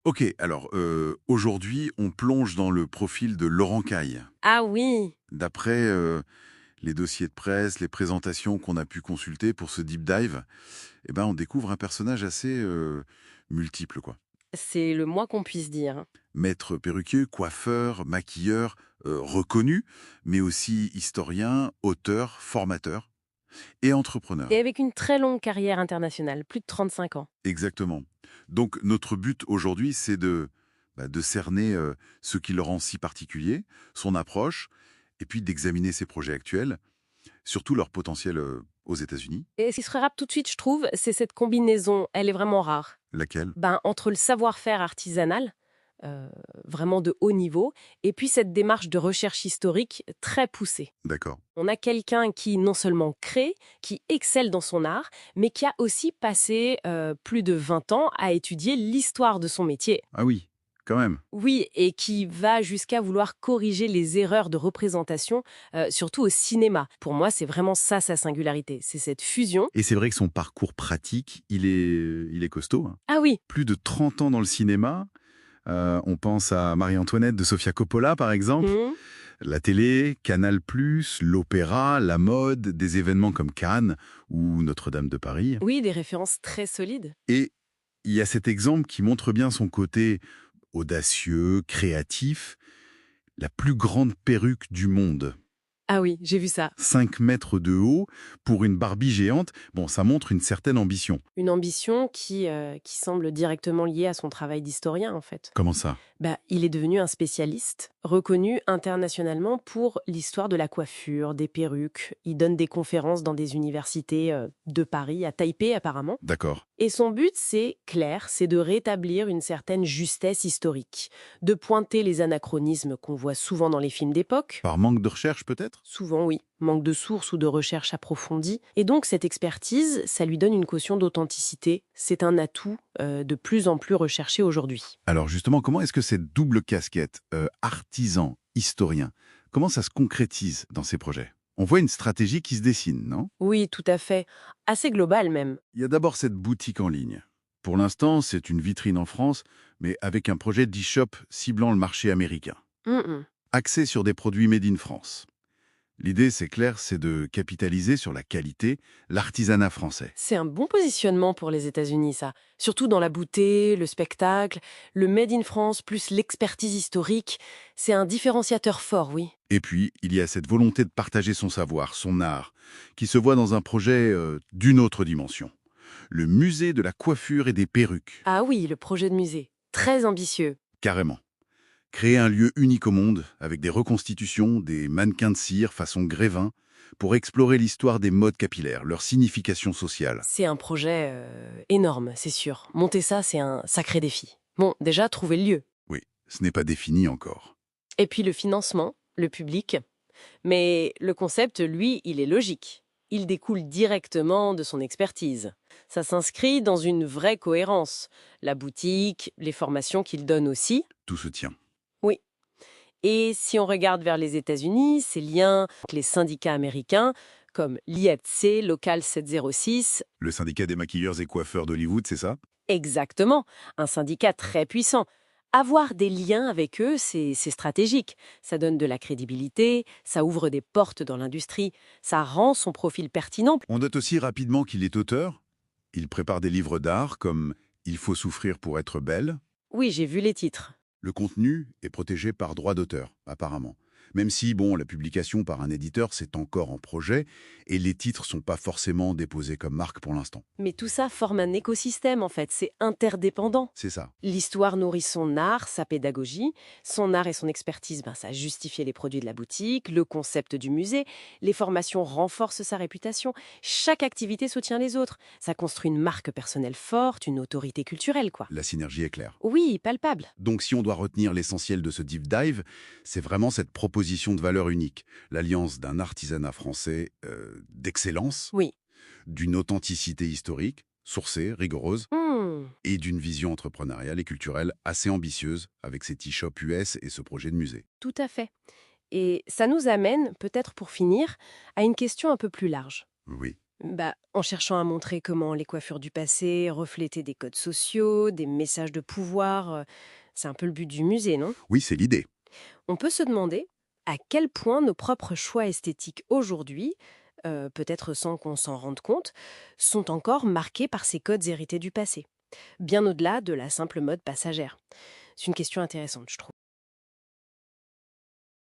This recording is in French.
Ok, alors aujourd'hui, on plonge dans le profil de Laurent Caille. Ah oui, D'après les dossiers de presse, les présentations qu'on a pu consulter pour ce deep dive, eh ben, on découvre un personnage assez multiple, quoi. c'est le moins qu'on puisse dire, hein. Maître perruquier, coiffeur, maquilleur, reconnu, mais aussi historien, auteur, formateur et Et entrepreneur. avec une très longue carrière internationale, plus de 35 ans. Exactement. Donc notre but aujourd'hui, c'est de cerner ce qui le rend si particulier, son approche, et puis d'examiner ses projets actuels, surtout leur potentiel aux États-Unis. Et ce qui serait rare tout de suite, je trouve, c'est cette combinaison, elle est vraiment rare. Laquelle? Entre le savoir-faire artisanal, euh, vraiment de haut niveau, et puis cette démarche de recherche historique très poussée. D'accord. On a quelqu'un qui non seulement crée, qui excelle dans son art, mais qui a aussi passé plus de 20 ans à étudier l'histoire de son métier. Ah oui, quand même. Oui, et qui va jusqu'à vouloir corriger les erreurs de représentation, surtout au cinéma. Pour moi, c'est vraiment ça sa singularité, c'est cette fusion. Et c'est vrai que son parcours pratique, il est costaud, hein. Ah oui, Plus de 30 ans dans le cinéma. On pense à Marie-Antoinette de Sofia Coppola, par exemple. mhm, La télé, Canal+, l'opéra, la mode, des événements comme Cannes ou Notre-Dame de Paris. oui, des références très solides. Et il y a cet exemple qui montre bien son côté audacieux, créatif, la plus grande perruque du monde. Ah oui, j'ai vu ça. 5 mètres de haut pour une Barbie géante. Bon, ça montre une certaine ambition. Une ambition qui semble directement liée à son travail d'historien, en fait. Comment ça? Il est devenu un spécialiste, reconnu internationalement pour l'histoire de la coiffure, des perruques. Il donne des conférences dans des universités de Paris, à Taipei apparemment. D'accord. Et son but, c'est clair, c'est de rétablir une certaine justesse historique, de pointer les anachronismes qu'on voit souvent dans les films d'époque. Par manque de recherche, peut-être? Souvent, oui, manque de sources ou de recherche approfondie. Et donc, cette expertise, ça lui donne une caution d'authenticité. C'est un atout de plus en plus recherché aujourd'hui. Alors justement, comment est-ce que cette double casquette, artisan, historien, comment ça se concrétise dans ces projets? On voit une stratégie qui se dessine, non? Oui, tout à fait. Assez global même. Il y a d'abord cette boutique en ligne. Pour l'instant, c'est une vitrine en France, mais avec un projet d'e-shop ciblant le marché américain. Mhm. Axé sur des produits made in France. L'idée, c'est clair, c'est de capitaliser sur la qualité, l'artisanat français. C'est un bon positionnement pour les États-Unis, ça. Surtout dans la beauté, le spectacle, le Made in France plus l'expertise historique. C'est un différenciateur fort, oui. Et puis, il y a cette volonté de partager son savoir, son art, qui se voit dans un projet d'une autre dimension. Le musée de la coiffure et des perruques. Ah oui, le projet de musée. Très ambitieux. Carrément. Créer un lieu unique au monde, avec des reconstitutions, des mannequins de cire façon Grévin, pour explorer l'histoire des modes capillaires, leur signification sociale. C'est un projet énorme, c'est sûr. Monter ça, c'est un sacré défi. Bon, déjà, trouver le lieu. Oui, ce n'est pas défini encore. Et puis le financement, le public. Mais le concept, lui, il est logique. Il découle directement de son expertise. Ça s'inscrit dans une vraie cohérence. La boutique, les formations qu'il donne aussi. Tout se tient. Oui. Et si on regarde vers les États-Unis, ses liens avec les syndicats américains, comme l'IFC Local 706, Le syndicat des maquilleurs et coiffeurs d'Hollywood, c'est ça? exactement, un syndicat très puissant. Avoir des liens avec eux, c'est stratégique. Ça donne de la crédibilité, ça ouvre des portes dans l'industrie, ça rend son profil pertinent. On note aussi rapidement qu'il est auteur. Il prépare des livres d'art comme Il faut souffrir pour être belle. Oui, j'ai vu les titres. Le contenu est protégé par droit d'auteur, apparemment. Même si, bon, la publication par un éditeur, c'est encore en projet, et les titres sont pas forcément déposés comme marque pour l'instant. Mais tout ça forme un écosystème, en fait, c'est interdépendant. C'est ça. L'histoire nourrit son art, sa pédagogie. Son art et son expertise, ça a justifié les produits de la boutique, le concept du musée. Les formations renforcent sa réputation. Chaque activité soutient les autres. Ça construit une marque personnelle forte, une autorité culturelle, quoi. La synergie est claire. Oui, palpable. Donc si on doit retenir l'essentiel de ce deep dive, c'est vraiment cette proposition de valeur unique. L'alliance d'un artisanat français d'excellence, Oui. d'une authenticité historique, sourcée, rigoureuse, Hmm, et d'une vision entrepreneuriale et culturelle assez ambitieuse avec ses t-shop US et ce projet de musée. tout à fait. Et ça nous amène, peut-être pour finir, à une question un peu plus large. Oui. En cherchant à montrer comment les coiffures du passé reflétaient des codes sociaux, des messages de pouvoir. C'est un peu le but du musée, non? Oui, c'est l'idée. On peut se demander à quel point nos propres choix esthétiques aujourd'hui, peut-être sans qu'on s'en rende compte, sont encore marqués par ces codes hérités du passé, bien au-delà de la simple mode passagère. C'est une question intéressante, je trouve.